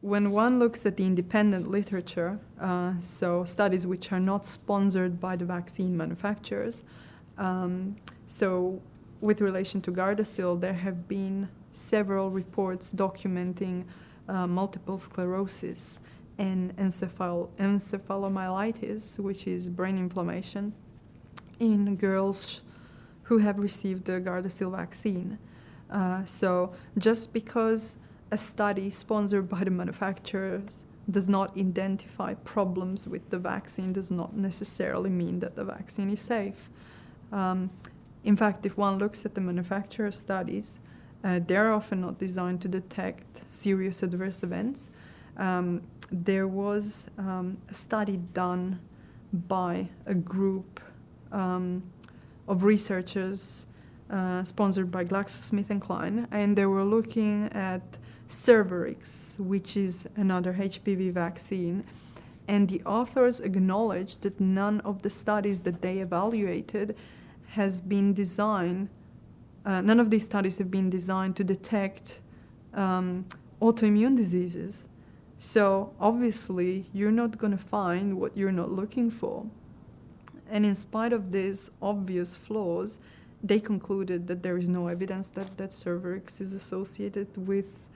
when one looks at the independent literature, so studies which are not sponsored by the vaccine manufacturers, so with relation to Gardasil, there have been several reports documenting multiple sclerosis and encephalomyelitis, which is brain inflammation, in girls who have received the Gardasil vaccine. So just because a study sponsored by the manufacturers does not identify problems with the vaccine does not necessarily mean that the vaccine is safe. In fact, if one looks at the manufacturer studies, they're often not designed to detect serious adverse events. There was a study done by a group of researchers sponsored by GlaxoSmithKline, and they were looking at Cervarix, which is another HPV vaccine, and the authors acknowledged that none of the studies that they evaluated has been designed, none of these studies have been designed to detect autoimmune diseases. So obviously, you're not going to find what you're not looking for. And in spite of these obvious flaws, they concluded that there is no evidence that Cervarix is associated with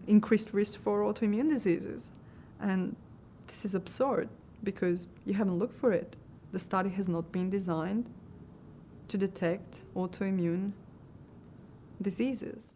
increased risk for autoimmune diseases. And this is absurd because you haven't looked for it. The study has not been designed to detect autoimmune diseases.